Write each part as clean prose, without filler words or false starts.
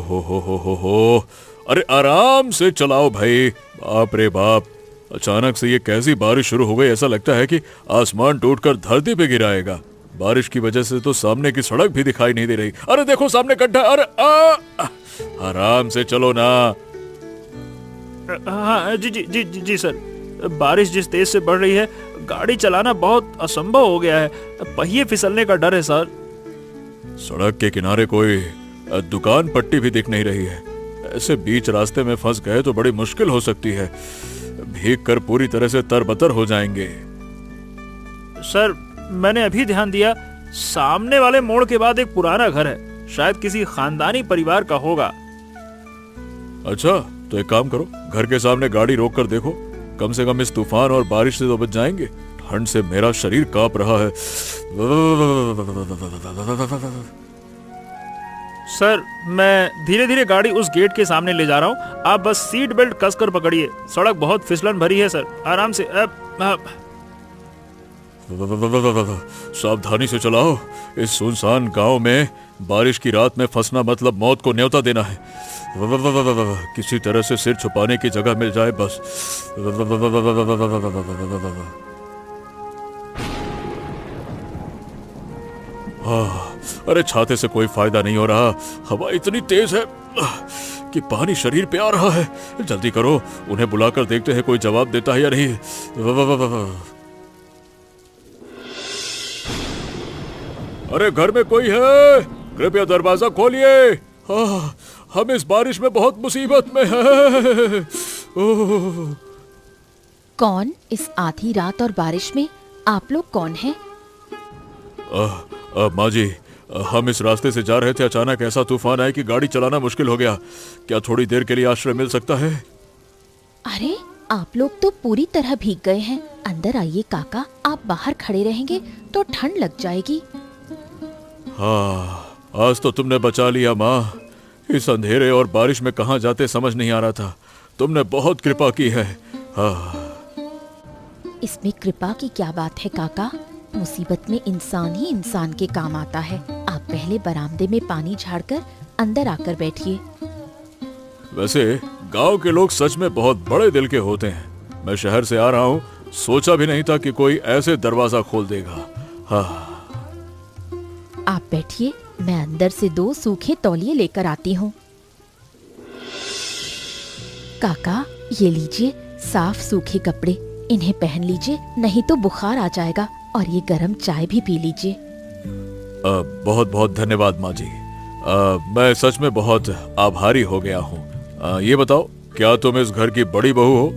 हो। अरे आराम से चलाओ भाई। बाप रे बाप, अचानक से ये कैसी बारिश शुरू हो गई। ऐसा लगता है कि आसमान टूटकर धरती पे गिराएगा। बारिश की वजह से तो सामने की सड़क भी दिखाई नहीं दे रही। अरे देखो सामने गड्ढा। अरे आराम से चलो ना। हाँ जी जी जी जी जी सर, बारिश जिस तेज से बढ़ रही है, गाड़ी चलाना बहुत असंभव हो गया है। पहिए फिसलने का डर है सर। सड़क के किनारे कोई दुकान पट्टी भी दिख नहीं रही है। ऐसे बीच रास्ते में फंस गए तो बड़ी मुश्किल हो सकती है। भीग कर पूरी तरह से तरबतर हो जाएंगे। सर मैंने अभी ध्यान दिया, सामने वाले मोड़ के बाद एक पुराना घर है, शायद किसी खानदानी परिवार का होगा। अच्छा तो एक काम करो, घर के सामने गाड़ी रोक कर देखो। कम से कम इस तूफान और बारिश से तो बच जाएंगे। ठंड से मेरा शरीर कांप रहा है। सर मैं धीरे धीरे गाड़ी उस गेट के सामने ले जा रहा हूँ, आप बस सीट बेल्ट कसकर पकड़िए। सड़क बहुत फिसलन भरी है सर, आराम से। सावधानी से चलाओ। इस सुनसान गांव में बारिश की रात में फंसना मतलब मौत को न्योता देना है। किसी तरह से सिर छुपाने की जगह मिल जाए बस। अरे छाते से कोई फायदा नहीं हो रहा। हवा इतनी तेज है कि पानी शरीर पे आ रहा है। जल्दी करो, उन्हें बुलाकर देखते हैं कोई जवाब देता है या नहीं। अरे घर में कोई है? कृपया दरवाजा खोलिए। हम इस बारिश में बहुत मुसीबत में हैं। कौन इस आधी रात और बारिश में? आप लोग कौन हैं? माँ जी, हम इस रास्ते से जा रहे थे, अचानक ऐसा तूफान आया कि गाड़ी चलाना मुश्किल हो गया। क्या थोड़ी देर के लिए आश्रय मिल सकता है? अरे आप लोग तो पूरी तरह भीग गए हैं। अंदर आइए काका, आप बाहर खड़े रहेंगे तो ठंड लग जाएगी। हाँ, आज तो तुमने बचा लिया माँ। इस अंधेरे और बारिश में कहाँ जाते समझ नहीं आ रहा था। तुमने बहुत कृपा की है। हाँ। इसमें कृपा की क्या बात है काका? मुसीबत में इंसान ही इंसान के काम आता है। आप पहले बरामदे में पानी झाड़कर अंदर आकर बैठिए। वैसे गांव के लोग सच में बहुत बड़े दिल के होते हैं। मैं शहर से आ रहा हूँ, सोचा भी नहीं था कि कोई ऐसे दरवाजा खोल देगा। हाँ। आप बैठिए, मैं अंदर से 2 सूखे तौलिए लेकर आती हूँ। काका ये लीजिए साफ सूखे कपड़े, इन्हें पहन लीजिए, नहीं तो बुखार आ जाएगा। और ये गरम चाय भी पी लीजिए। बहुत बहुत धन्यवाद माँ जी। मैं सच में बहुत आभारी हो गया हूँ। ये बताओ, क्या तुम इस घर की बड़ी बहू हो?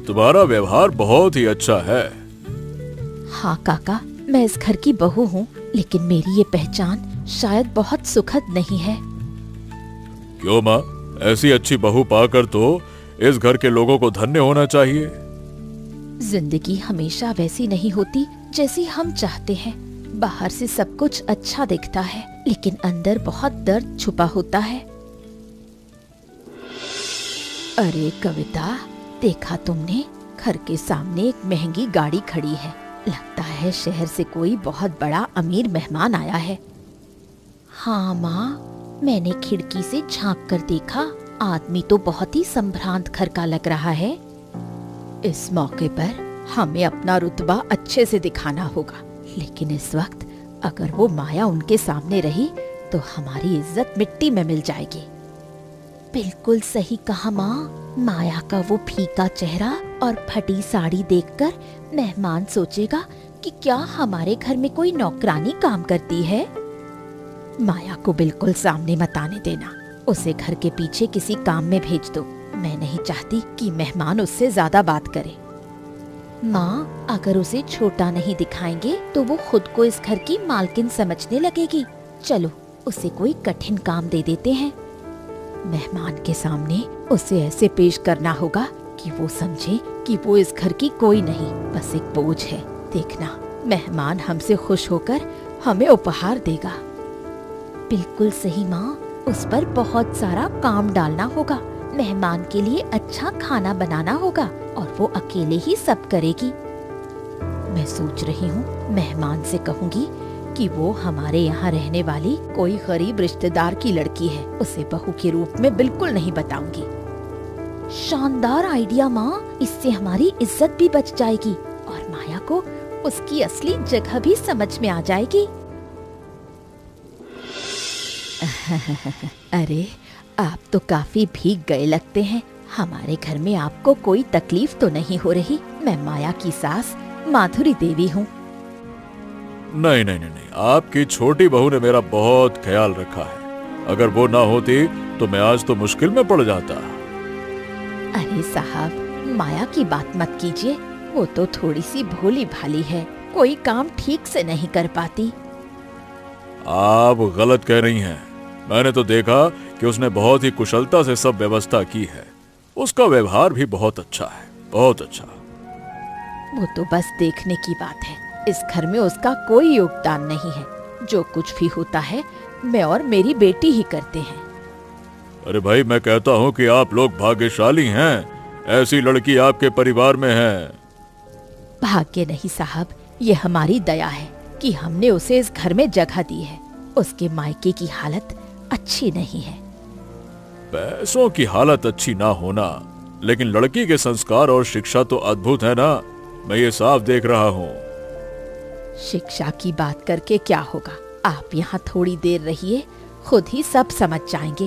तुम्हारा व्यवहार बहुत ही अच्छा है। हाँ काका, मैं इस घर की बहू हूँ, लेकिन मेरी ये पहचान शायद बहुत सुखद नहीं है। क्यों माँ? ऐसी अच्छी बहू पाकर तो इस घर के लोगों को धन्य होना चाहिए। जिंदगी हमेशा वैसी नहीं होती जैसी हम चाहते हैं। बाहर से सब कुछ अच्छा दिखता है, लेकिन अंदर बहुत दर्द छुपा होता है। अरे कविता, देखा तुमने? घर के सामने एक महंगी गाड़ी खड़ी है। लगता है शहर से कोई बहुत बड़ा अमीर मेहमान आया है। हाँ माँ, मैंने खिड़की से झांक कर देखा। आदमी तो बहुत ही संभ्रांत घर का लग रहा है। इस मौके पर हमें अपना रुतबा अच्छे से दिखाना होगा, लेकिन इस वक्त अगर वो माया उनके सामने रही तो हमारी इज्जत मिट्टी में मिल जाएगी। बिल्कुल सही कहा माँ। माया का वो फीका चेहरा और फटी साड़ी देखकर मेहमान सोचेगा कि क्या हमारे घर में कोई नौकरानी काम करती है। माया को बिल्कुल सामने मत आने देना। उसे घर के पीछे किसी काम में भेज दो। मैं नहीं चाहती कि मेहमान उससे ज्यादा बात करे। माँ, अगर उसे छोटा नहीं दिखाएंगे तो वो खुद को इस घर की मालकिन समझने लगेगी। चलो उसे कोई कठिन काम दे देते हैं। मेहमान के सामने उसे ऐसे पेश करना होगा कि वो समझे कि वो इस घर की कोई नहीं, बस एक बोझ है। देखना, मेहमान हमसे खुश होकर हमें उपहार देगा। बिल्कुल सही माँ, उस पर बहुत सारा काम डालना होगा। मेहमान के लिए अच्छा खाना बनाना होगा और वो अकेले ही सब करेगी। मैं सोच रही हूँ मेहमान से कहूँगी कि वो हमारे यहाँ रहने वाली कोई गरीब रिश्तेदार की लड़की है। उसे बहू के रूप में बिल्कुल नहीं बताऊंगी। शानदार आइडिया माँ, इससे हमारी इज्जत भी बच जाएगी और माया को उसकी असली जगह भी समझ में आ जाएगी। अरे आप तो काफी भीग गए लगते हैं। हमारे घर में आपको कोई तकलीफ तो नहीं हो रही? मैं माया की सास माधुरी देवी हूँ। नहीं नहीं नहीं नहीं, आपकी छोटी बहू ने मेरा बहुत ख्याल रखा है। अगर वो ना होती तो मैं आज तो मुश्किल में पड़ जाता। अरे साहब, माया की बात मत कीजिए। वो तो थोड़ी सी भोली भाली है, कोई काम ठीक से नहीं कर पाती। आप गलत कह रही हैं। मैंने तो देखा कि उसने बहुत ही कुशलता से सब व्यवस्था की है। उसका व्यवहार भी बहुत अच्छा है, बहुत अच्छा। वो तो बस देखने की बात है। इस घर में उसका कोई योगदान नहीं है। जो कुछ भी होता है मैं और मेरी बेटी ही करते हैं। अरे भाई, मैं कहता हूँ कि आप लोग भाग्यशाली हैं, ऐसी लड़की आपके परिवार में है। भाग्य नहीं साहब, ये हमारी दया है कि हमने उसे इस घर में जगह दी है। उसके मायके की हालत अच्छी नहीं है। पैसों की हालत अच्छी ना होना, लेकिन लड़की के संस्कार और शिक्षा तो अद्भुत है ना। मैं ये साफ देख रहा हूँ। शिक्षा की बात करके क्या होगा? आप यहाँ थोड़ी देर रहिए, खुद ही सब समझ जाएंगे।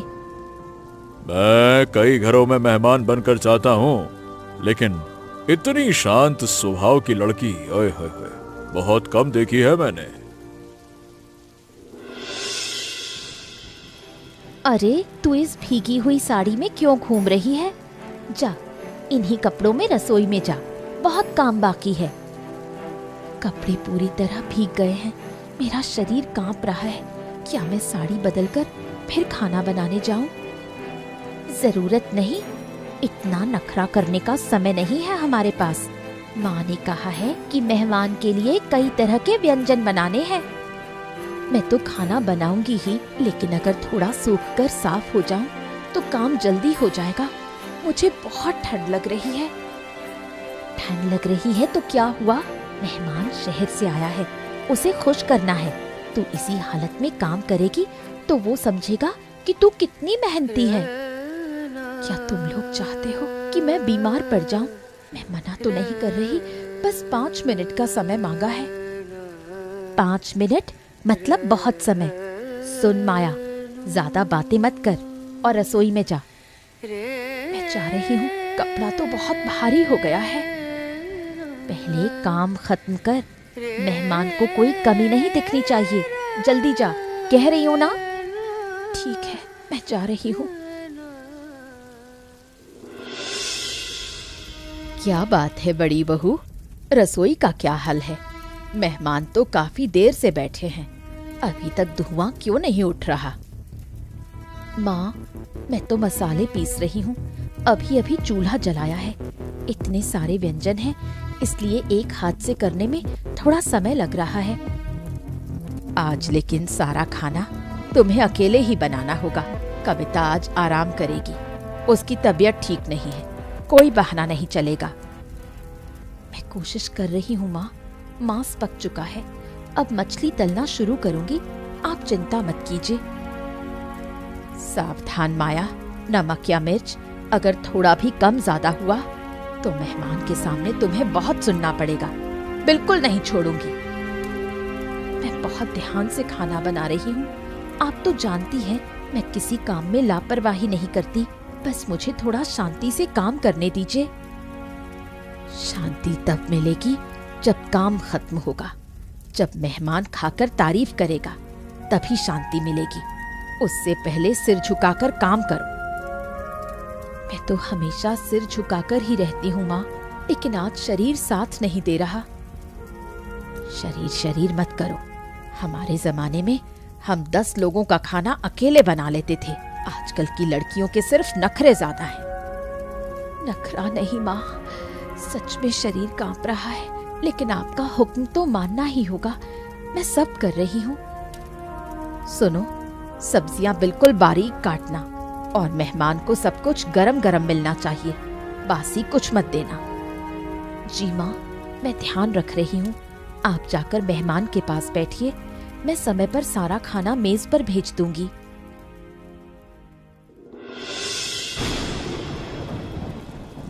मैं कई घरों में मेहमान बनकर जाता हूँ, लेकिन इतनी शांत स्वभाव की लड़की ओए होए होए, बहुत कम देखी है मैंने। अरे तू इस भीगी हुई साड़ी में क्यों घूम रही है? जा, इन्हीं कपड़ों में रसोई में जा, बहुत काम बाकी है। कपड़े पूरी तरह भीग गए हैं, मेरा शरीर कांप रहा है। क्या मैं साड़ी बदलकर फिर खाना बनाने जाऊं? जरूरत नहीं, इतना नखरा करने का समय नहीं है हमारे पास। माँ ने कहा है कि मेहमान के लिए कई तरह के व्यंजन बनाने हैं। मैं तो खाना बनाऊंगी ही, लेकिन अगर थोड़ा सूख कर साफ हो जाऊं तो काम जल्दी हो जाएगा। मुझे बहुत ठंड लग रही है। ठंड लग रही है तो क्या हुआ? मेहमान शहर से आया है, उसे खुश करना है। तू इसी हालत में काम करेगी तो वो समझेगा कि तू कितनी मेहनती है। क्या तुम लोग चाहते हो कि मैं बीमार पड़ जाऊं? मैं मना तो नहीं कर रही, बस 5 मिनट का समय मांगा है। 5 मिनट मतलब बहुत समय। सुन माया, ज्यादा बातें मत कर और रसोई में जा। मैं जा रही हूँ, कपड़ा तो बहुत भारी हो गया है। पहले काम खत्म कर, मेहमान को कोई कमी नहीं दिखनी चाहिए। जल्दी जा, कह रही हूँ ना। ठीक है, मैं जा रही हूँ। क्या बात है बड़ी बहू, रसोई का क्या हाल है? मेहमान तो काफी देर से बैठे हैं, अभी तक धुआं क्यों नहीं उठ रहा? माँ, मैं तो मसाले पीस रही हूँ, अभी अभी चूल्हा जलाया है। इतने सारे व्यंजन हैं, इसलिए एक हाथ से करने में थोड़ा समय लग रहा है। आज लेकिन सारा खाना तुम्हें अकेले ही बनाना होगा। कविता आज आराम करेगी, उसकी तबीयत ठीक नहीं है, कोई बहाना नहीं चलेगा। मैं कोशिश कर रही हूँ माँ, मांस पक चुका है, अब मछली तलना शुरू करूंगी, आप चिंता मत कीजिए। सावधान माया, नमक या मिर्च अगर थोड़ा भी कम ज्यादा हुआ तो मेहमान के सामने तुम्हें बहुत सुनना पड़ेगा। बिल्कुल नहीं छोड़ूंगी। मैं बहुत ध्यान से खाना बना रही हूँ। आप तो जानती हैं मैं किसी काम में लापरवाही नहीं करती, बस मुझे थोड़ा शांति से काम करने दीजिए। शांति तब मिलेगी जब काम खत्म होगा, जब मेहमान खाकर तारीफ करेगा, तभी शांति मिलेगी। उससे पहले सिर झुकाकर काम करो। मैं तो हमेशा सिर झुकाकर ही रहती हूँ माँ, लेकिन आज शरीर साथ नहीं दे रहा। शरीर शरीर मत करो। हमारे जमाने में हम 10 लोगों का खाना अकेले बना लेते थे। आजकल की लड़कियों के सिर्फ नखरे ज्यादा हैं। नखरा नहीं माँ, सच में शरीर कांप रहा है, लेकिन आपका हुक्म तो मानना ही होगा। मैं सब कर रही हूँ। सुनो, सब्जियां बिल्कुल बारीक काटना और मेहमान को सब कुछ गरम गरम मिलना चाहिए, बासी कुछ मत देना। जी माँ, मैं ध्यान रख रही हूँ। आप जाकर मेहमान के पास बैठिए, मैं समय पर सारा खाना मेज पर भेज दूंगी।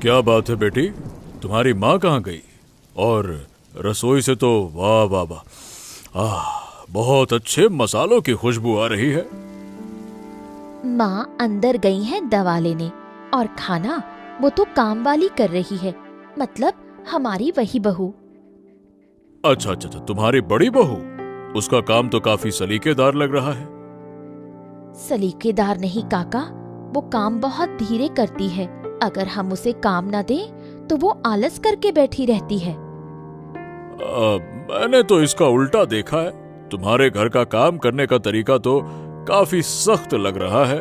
क्या बात है बेटी, तुम्हारी माँ कहाँ गई? और रसोई से तो वाह वाह वाह, बहुत अच्छे मसालों की खुशबू आ रही है। माँ अंदर गई हैं दवा लेने, और खाना वो तो काम वाली कर रही है, मतलब हमारी वही बहू। अच्छा अच्छा अच्छा, तुम्हारी बड़ी बहू? उसका काम तो काफी सलीकेदार लग रहा है। सलीकेदार नहीं काका, वो काम बहुत धीरे करती है। अगर हम उसे काम न दें तो वो आलस करके बैठी रहती है। मैंने तो इसका उल्टा देखा है। तुम्हारे घर का काम करने का तरीका तो काफी सख्त लग रहा है।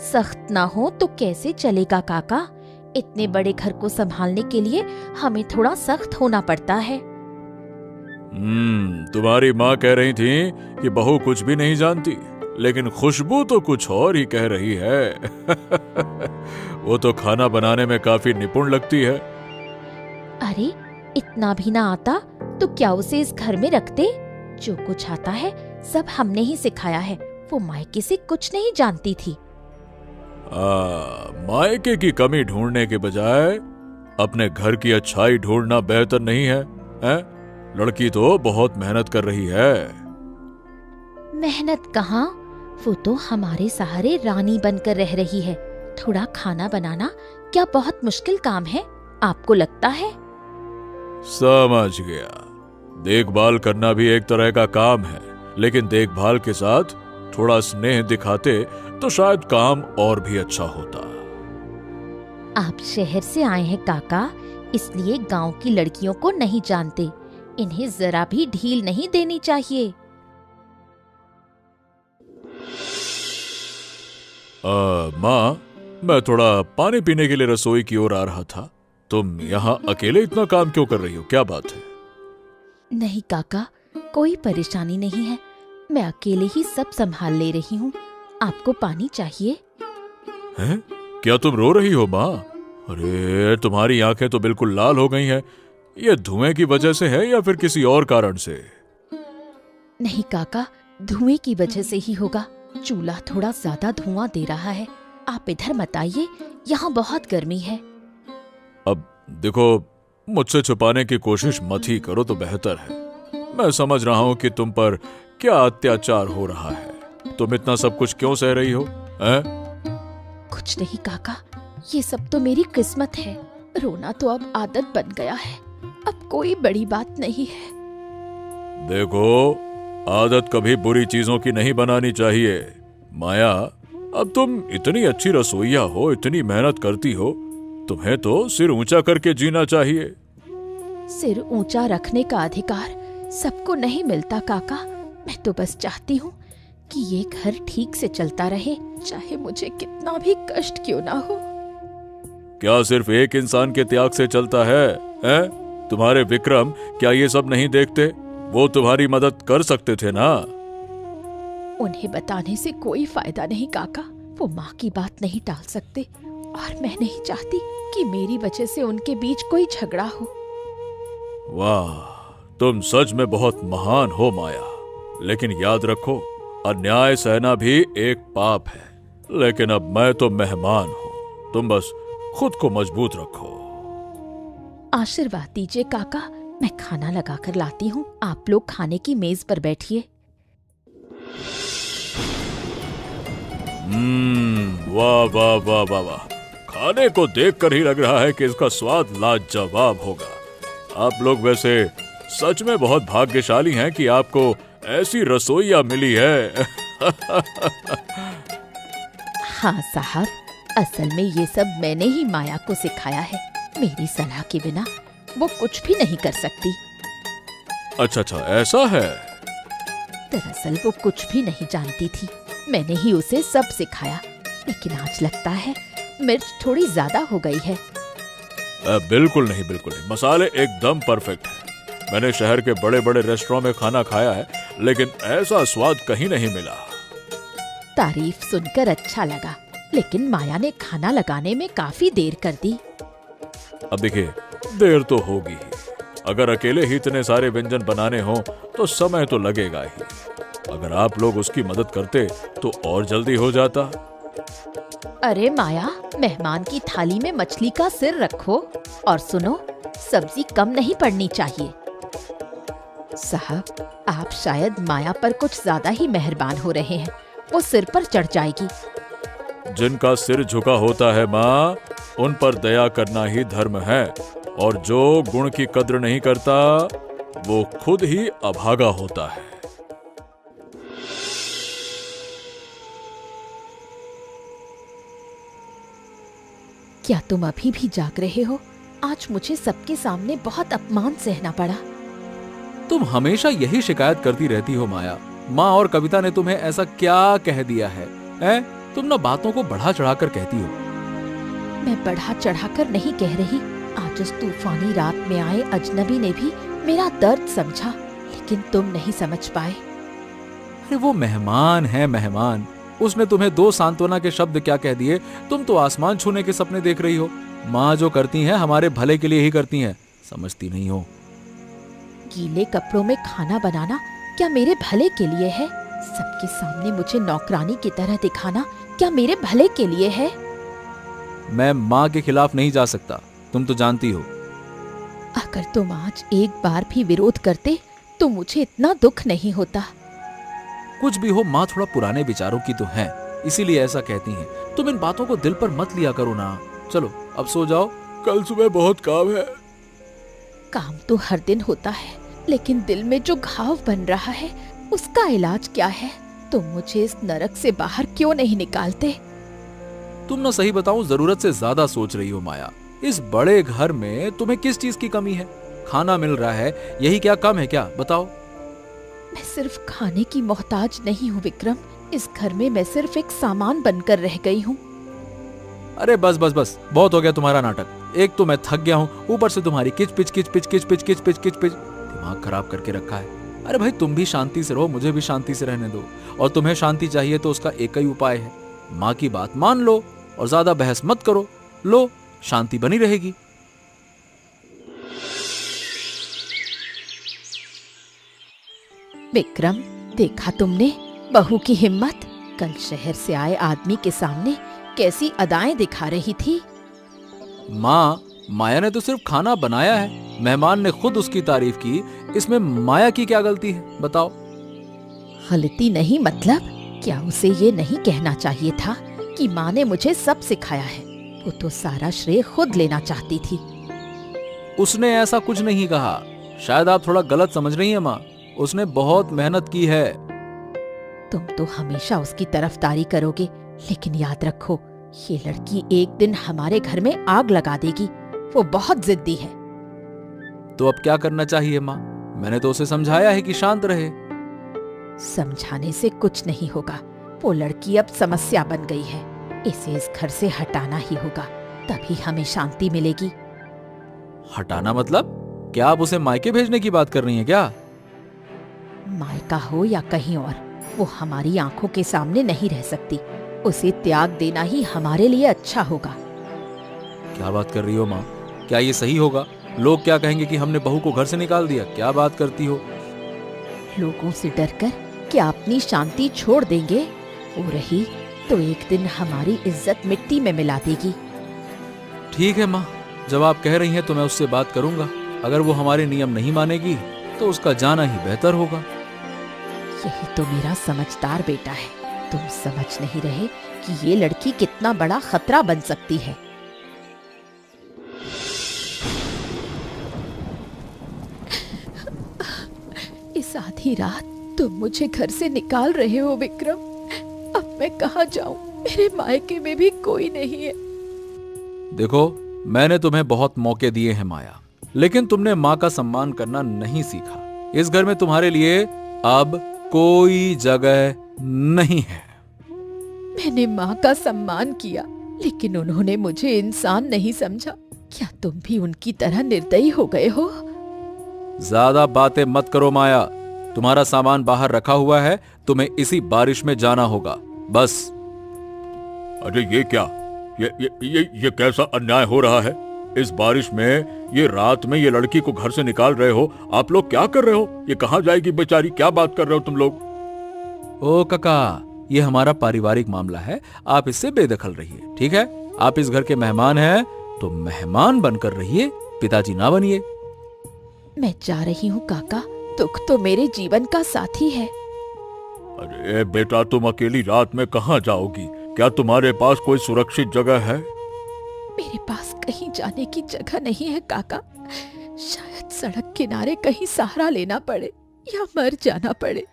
सख्त ना हो तो कैसे चलेगा काका? इतने बड़े घर को संभालने के लिए हमें थोड़ा सख्त होना पड़ता है। तुम्हारी माँ कह रही थी कि बहू कुछ भी नहीं जानती, लेकिन खुशबू तो कुछ और ही कह रही है। वो तो खाना बनाने में काफी निपुण लगती है। अरे इतना भी ना आता तो क्या उसे इस घर में रखते? जो कुछ आता है सब हमने ही सिखाया है। वो मायके से कुछ नहीं जानती थी। मायके की कमी ढूंढने के बजाय अपने घर की अच्छाई ढूंढना बेहतर नहीं है, हैं? लड़की तो बहुत मेहनत कर रही है। मेहनत कहाँ, वो तो हमारे सहारे रानी बनकर रह रही है। थोड़ा खाना बनाना क्या बहुत मुश्किल काम है, आपको लगता है? समझ गया। देखभाल करना भी एक तरह का काम है, लेकिन देखभाल के साथ थोड़ा स्नेह दिखाते तो शायद काम और भी अच्छा होता। आप शहर से आए हैं काका, इसलिए गांव की लड़कियों को नहीं जानते। इन्हें जरा भी ढील नहीं देनी चाहिए। माँ, मैं थोड़ा पानी पीने के लिए रसोई की ओर आ रहा था। तुम यहाँ अकेले इतना काम क्यों कर रही हो, क्या बात है? नहीं काका, कोई परेशानी नहीं है। मैं अकेले ही सब संभाल ले रही हूँ। आपको पानी चाहिए? हैं? क्या तुम रो रही हो माँ? अरे तुम्हारी आंखें तो बिल्कुल लाल हो गई हैं। ये धुएं की वजह से है या फिर किसी और कारण से? नहीं काका, धुएं की वजह से ही होगा। चूल्हा थोड़ा ज्यादा धुआं दे रहा है। आप इधर मत आइए, यहाँ बहुत गर्मी है। अब देखो, मुझसे छुपाने की कोशिश मत ही करो तो बेहतर है। मैं समझ रहा हूँ कि तुम पर क्या अत्याचार हो रहा है। तुम इतना सब कुछ क्यों सह रही हो, हैं? कुछ नहीं काका, ये सब तो मेरी किस्मत है। रोना तो अब आदत बन गया है, अब कोई बड़ी बात नहीं है। देखो, आदत कभी बुरी चीजों की नहीं बनानी चाहिए। माया, अब तुम इतनी अच्छी रसोइया हो, इतनी मेहनत करती हो, तुम्हें तो सिर ऊंचा करके जीना चाहिए। सिर ऊंचा रखने का अधिकार सबको नहीं मिलता काका। मैं तो बस चाहती हूँ कि ये घर ठीक से चलता रहे, चाहे मुझे कितना भी कष्ट क्यों ना हो। क्या सिर्फ एक इंसान के त्याग से चलता है, हैं? तुम्हारे विक्रम क्या ये सब नहीं देखते? वो तुम्हारी मदद कर सकते थे ना। उन्हें बताने से कोई फायदा नहीं काका। वो माँ की बात नहीं टाल सकते, और मैं नहीं चाहती कि मेरी वजह से उनके बीच कोई झगड़ा हो। वाह, तुम सच में बहुत महान हो माया। लेकिन याद रखो, अन्याय सहना भी एक पाप है। लेकिन अब मैं तो मेहमान हूँ, तुम बस खुद को मजबूत रखो। आशीर्वाद दीजिए काका, मैं खाना लगा कर लाती हूँ। आप लोग खाने की मेज पर बैठिए। वाह वाह वाह वाह वाह, खाने को देखकर ही लग रहा है कि इसका स्वाद लाजवाब होगा। आप लोग वैसे सच में बहुत भाग्यशाली हैं कि आपको ऐसी रसोइया मिली है। हाँ साहब, असल में ये सब मैंने ही माया को सिखाया है। मेरी सलाह के बिना वो कुछ भी नहीं कर सकती। अच्छा अच्छा, ऐसा है। दरअसल वो कुछ भी नहीं जानती थी, मैंने ही उसे सब सिखाया। लेकिन आज लगता है मिर्च थोड़ी ज्यादा हो गई है। बिल्कुल नहीं, बिल्कुल नहीं, मसाले एकदम परफेक्ट है। मैंने शहर के बड़े बड़े रेस्टोरेंट में खाना खाया है, लेकिन ऐसा स्वाद कहीं नहीं मिला। तारीफ सुनकर अच्छा लगा, लेकिन माया ने खाना लगाने में काफी देर कर दी। अब देखिए, देर तो होगी ही, अगर अकेले ही इतने सारे व्यंजन बनाने हों तो समय तो लगेगा ही। अगर आप लोग उसकी मदद करते तो और जल्दी हो जाता। अरे माया, मेहमान की थाली में मछली का सिर रखो और सुनो, सब्जी कम नहीं पड़नी चाहिए। साहब, आप शायद माया पर कुछ ज्यादा ही मेहरबान हो रहे हैं। वो सिर पर चढ़ जाएगी। जिनका सिर झुका होता है माँ, उन पर दया करना ही धर्म है, और जो गुण की कद्र नहीं करता वो खुद ही अभागा होता है। क्या तुम अभी भी जाग रहे हो? आज मुझे सबके सामने बहुत अपमान सहना पड़ा। तुम हमेशा यही शिकायत करती रहती हो माया। माँ और कविता ने तुम्हें ऐसा क्या कह दिया है? तुम ना बातों को बढ़ा चढ़ाकर कहती हो। मैं बढ़ा चढ़ाकर नहीं कह रही। आज उस तूफानी रात में आए अजनबी ने भी मेरा दर्द समझा, लेकिन तुम नहीं समझ पाए। अरे वो मेहमान है, मेहमान। उसने तुम्हें 2 सांत्वना के शब्द क्या कह दिए? तुम तो आसमान छूने के सपने देख रही हो। माँ जो करती हैं हमारे भले के लिए ही करती हैं, समझती नहीं हो। गीले कपड़ों में खाना बनाना क्या मेरे भले के लिए है? सबके सामने मुझे नौकरानी की तरह दिखाना क्या मेरे भले के लिए है? मैं माँ के खिलाफ नहीं जा सकता, तुम तो जानती हो। अगर तुम आज एक बार भी विरोध करते तो मुझे इतना दुख नहीं होता। कुछ भी हो, माँ थोड़ा पुराने विचारों की तो है, इसीलिए ऐसा कहती हैं। तुम इन बातों को दिल पर मत लिया करो ना। चलो अब सो जाओ, कल सुबह बहुत काम है। काम तो हर दिन होता है, लेकिन दिल में जो घाव बन रहा है उसका इलाज क्या है? तुम मुझे इस नरक से बाहर क्यों नहीं निकालते? तुम ना सही बताऊं, जरूरत से ज्यादा सोच रही हो माया। इस बड़े घर में तुम्हें किस चीज की कमी है? खाना मिल रहा है, यही क्या कम है क्या? बताओ। मैं सिर्फ खाने की मोहताज नहीं हूँ विक्रम। इस घर में मैं सिर्फ एक सामान बनकर रह गई हूँ। अरे बस बस बस, बहुत हो गया तुम्हारा नाटक। एक तो मैं थक गया हूँ, ऊपर से तुम्हारी किच पिच किच पिच किच पिच किच पिच किच पिच दिमाग खराब करके रखा है। अरे भाई, तुम भी शांति से रहो, मुझे भी शांति से रहने दो। और तुम्हें शांति चाहिए तो उसका एक ही उपाय है, माँ की बात मान लो और ज्यादा बहस मत करो। लो, शांति बनी रहेगी। विक्रम, देखा तुमने बहू की हिम्मत? कल शहर से आए आदमी के सामने कैसी अदाएं दिखा रही थी। माँ, माया ने तो सिर्फ खाना बनाया है, मेहमान ने खुद उसकी तारीफ की। इसमें माया की क्या गलती है, बताओ? गलती नहीं मतलब? क्या उसे ये नहीं कहना चाहिए था कि माँ ने मुझे सब सिखाया है? वो तो सारा श्रेय खुद लेना चाहती थी। उसने ऐसा कुछ नहीं कहा, शायद आप थोड़ा गलत समझ रही हैं माँ। उसने बहुत मेहनत की है। तुम तो हमेशा उसकी तरफदारी करोगे, लेकिन याद रखो, ये लड़की एक दिन हमारे घर में आग लगा देगी। वो बहुत जिद्दी है। तो अब क्या करना चाहिए माँ? मैंने तो उसे समझाया है कि शांत रहे। समझाने से कुछ नहीं होगा। वो लड़की अब समस्या बन गई है। इसे इस घर से हटाना ही होगा, तभी हमें शांति मिलेगी। हटाना मतलब? क्या आप उसे मायके भेजने की बात कर रही हैं क्या? मायका हो या कहीं और, वो हमारी आंखों के सामने नहीं रह सकती। उसे त्याग देना ही हमारे लिए अच्छा होगा। क्या बात कर रही हो माँ? क्या ये सही होगा? लोग क्या कहेंगे कि हमने बहू को घर से निकाल दिया? क्या बात करती हो? लोगों से डरकर क्या अपनी शांति छोड़ देंगे? वो रही तो एक दिन हमारी इज्जत मिट्टी में मिला देगी। ठीक है माँ, जब आप कह रही हैं तो मैं उससे बात करूंगा। अगर वो हमारे नियम नहीं मानेगी तो उसका जाना ही बेहतर होगा। यही तो मेरा समझदार बेटा है। तुम समझ नहीं रहे कि ये लड़की कितना बड़ा खतरा बन सकती है। इस आधी रात तुम मुझे घर से निकाल रहे हो विक्रम। अब मैं कहाँ जाऊं? मेरे मायके में भी कोई नहीं है। देखो, मैंने तुम्हें बहुत मौके दिए हैं माया, लेकिन तुमने माँ का सम्मान करना नहीं सीखा। इस घर में तुम्हारे लिए अब कोई जगह नहीं है। मैंने माँ का सम्मान किया, लेकिन उन्होंने मुझे इंसान नहीं समझा। क्या तुम भी उनकी तरह निर्दयी हो गए हो? ज्यादा बातें मत करो माया। तुम्हारा सामान बाहर रखा हुआ है, तुम्हें इसी बारिश में जाना होगा, बस। अरे ये क्या? ये कैसा अन्याय हो रहा है? इस बारिश में, ये रात में ये लड़की को घर से निकाल रहे हो? आप लोग क्या कर रहे हो? ये कहाँ जाएगी बेचारी? क्या बात कर रहे हो तुम लोग? ओ काका, ये हमारा पारिवारिक मामला है, आप इससे बेदखल रहिए, ठीक है? आप इस घर के मेहमान हैं तो मेहमान बनकर रहिए, पिताजी ना बनिए। मैं जा रही हूँ काका, दुख तो मेरे जीवन का साथी है। अरे बेटा, तुम अकेली रात में कहाँ जाओगी? क्या तुम्हारे पास कोई सुरक्षित जगह है? मेरे पास कहीं जाने की जगह नहीं है काका। शायद सड़क किनारे कहीं सहारा लेना पड़े या मर जाना पड़े।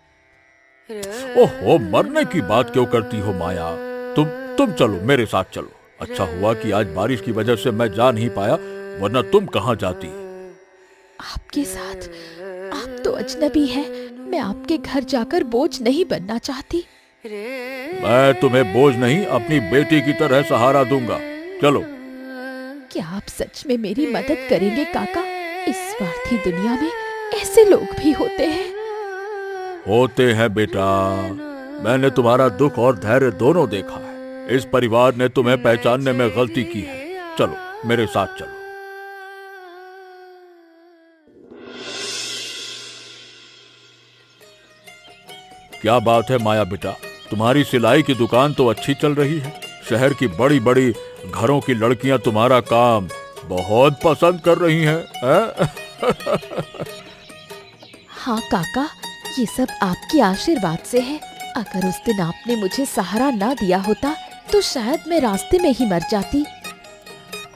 ओहो, मरने की बात क्यों करती हो माया? तुम चलो, मेरे साथ चलो। अच्छा हुआ कि आज बारिश की वजह से मैं जा नहीं पाया, वरना तुम कहाँ जाती? आपके साथ? आप तो अजनबी हैं। मैं आपके घर जाकर बोझ नहीं बनना चाहती। मैं तुम्हें बोझ नहीं, अपनी बेटी की तरह सहारा दूंगा। चलो। क्या आप सच में मेरी मदद करेंगे काका? इस स्वार्थी दुनिया में ऐसे लोग भी होते हैं। होते हैं बेटा, मैंने तुम्हारा दुख और धैर्य दोनों देखा है। इस परिवार ने तुम्हें पहचानने में गलती की है। चलो, मेरे साथ चलो। क्या बात है माया बेटा, तुम्हारी सिलाई की दुकान तो अच्छी चल रही है। शहर की बड़ी बड़ी घरों की लड़कियां तुम्हारा काम बहुत पसंद कर रही हैं। हाँ काका, ये सब आपके आशीर्वाद से है। अगर उस दिन आपने मुझे सहारा ना दिया होता तो शायद मैं रास्ते में ही मर जाती।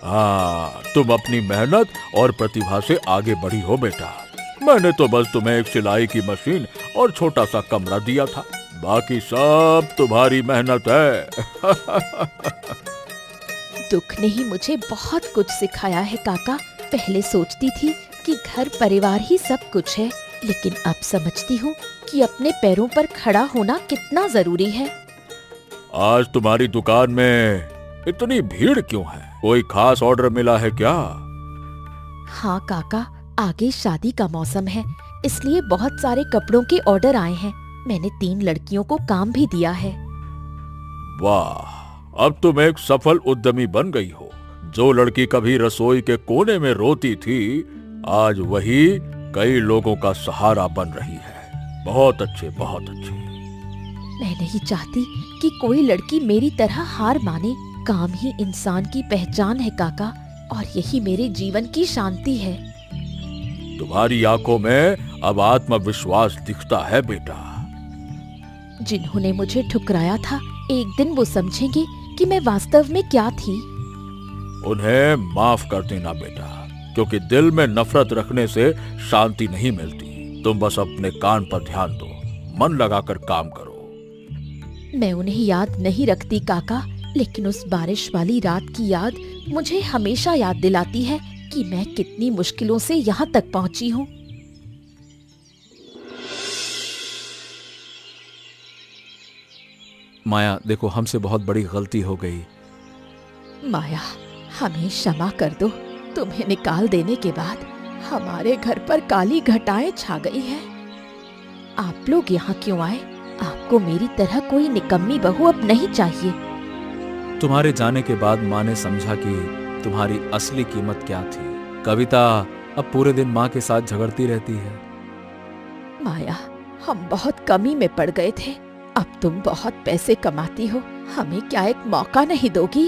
हाँ, तुम अपनी मेहनत और प्रतिभा से आगे बढ़ी हो बेटा। मैंने तो बस तुम्हें एक सिलाई की मशीन और छोटा सा कमरा दिया था, बाकी सब तुम्हारी मेहनत है। दुख ने ही मुझे बहुत कुछ सिखाया है काका। पहले सोचती थी कि घर परिवार ही सब कुछ है, लेकिन अब समझती हूँ कि अपने पैरों पर खड़ा होना कितना जरूरी है। आज तुम्हारी दुकान में इतनी भीड़ क्यों है? कोई खास ऑर्डर मिला है क्या? हाँ काका, आगे शादी का मौसम है, इसलिए बहुत सारे कपड़ों के ऑर्डर आए हैं। मैंने 3 लड़कियों को काम भी दिया है। वाह, अब तुम एक सफल उद्यमी बन गई हो। जो लड़की कभी रसोई के कोने में रोती थी, आज वही कई लोगों का सहारा बन रही है। बहुत अच्छे, बहुत अच्छे। मैं नहीं चाहती कि कोई लड़की मेरी तरह हार माने। काम ही इंसान की पहचान है काका, और यही मेरे जीवन की शांति है। तुम्हारी आंखों में अब आत्मविश्वास दिखता है बेटा। जिन्होंने मुझे ठुकराया था, एक दिन वो समझेंगे कि मैं वास्तव में क्या थी। उन्हें माफ कर देना बेटा, क्योंकि दिल में नफरत रखने से शांति नहीं मिलती। तुम बस अपने काम पर ध्यान दो, मन लगाकर काम करो। मैं उन्हें याद नहीं रखती काका, लेकिन उस बारिश वाली रात की याद मुझे हमेशा याद दिलाती है कि मैं कितनी मुश्किलों से यहाँ तक पहुंची हूँ। माया देखो, हमसे बहुत बड़ी गलती हो गई। माया, हमें क्षमा कर दो। तुम्हें निकाल देने के बाद हमारे घर पर काली घटाएं छा गई हैं। आप लोग यहाँ क्यों आए? आपको मेरी तरह कोई निकम्मी बहू अब नहीं चाहिए। तुम्हारे जाने के बाद माँ ने समझा कि तुम्हारी असली कीमत क्या थी। कविता अब पूरे दिन माँ के साथ झगड़ती रहती है। माया, हम बहुत कमी में पड़ गए थे। अब तुम बहुत पैसे कमाती हो, हमें क्या एक मौका नहीं दोगी?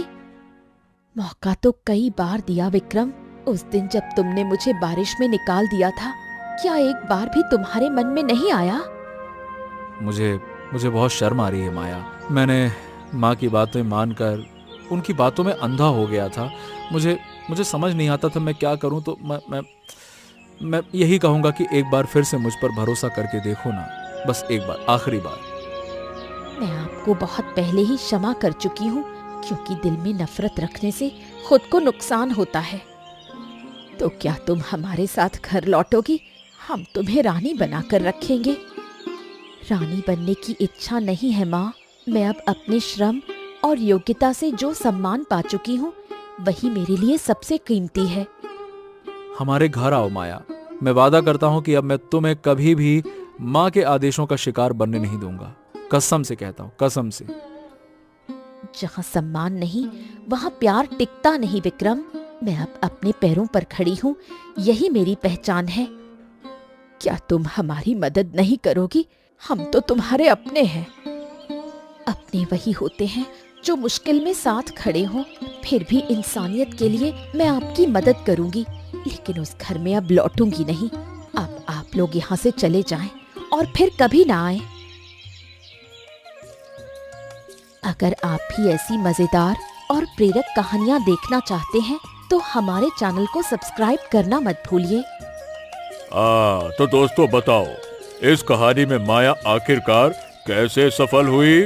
मौका तो कई बार दिया विक्रम। उस दिन जब तुमने मुझे बारिश में निकाल दिया था, क्या एक बार भी तुम्हारे मन में नहीं आया? मुझे बहुत शर्म आ रही है माया। मैंने माँ की बातें मानकर उनकी बातों में अंधा हो गया था। मुझे समझ नहीं आता था मैं क्या करूं। तो मैं यही कहूंगा कि एक बार फिर से मुझ पर भरोसा करके देखो ना, बस एक बार, आखिरी बार। मैं आपको बहुत पहले ही क्षमा कर चुकी हूँ, क्योंकि दिल में नफरत रखने से खुद को नुकसान होता है। तो क्या तुम हमारे साथ घर लौटोगी? हम तुम्हें रानी बनाकर रखेंगे। रानी बनने की इच्छा नहीं है माँ। मैं अब अपने श्रम और योग्यता से जो सम्मान पा चुकी हूँ, वही मेरे लिए सबसे कीमती है। हमारे घर आओ माया। मैं वादा करता हूँ कि अब मैं तुम्हें कभी भी माँ के आदेशों का शिकार बनने नहीं दूंगा। कसम से कहता हूँ, कसम से। जहाँ सम्मान नहीं, वहाँ प्यार टिकता नहीं विक्रम। मैं अब अपने पैरों पर खड़ी हूँ, यही मेरी पहचान है। क्या तुम हमारी मदद नहीं करोगी? हम तो तुम्हारे अपने हैं। अपने वही होते हैं जो मुश्किल में साथ खड़े हों। फिर भी इंसानियत के लिए मैं आपकी मदद करूंगी, लेकिन उस घर में अब लौटूंगी नहीं। अब आप लोग यहाँ से चले जाएं और फिर कभी ना आए। अगर आप भी ऐसी मजेदार और प्रेरक कहानियाँ देखना चाहते हैं तो हमारे चैनल को सब्सक्राइब करना मत भूलिए। तो दोस्तों बताओ, इस कहानी में माया आखिरकार कैसे सफल हुई?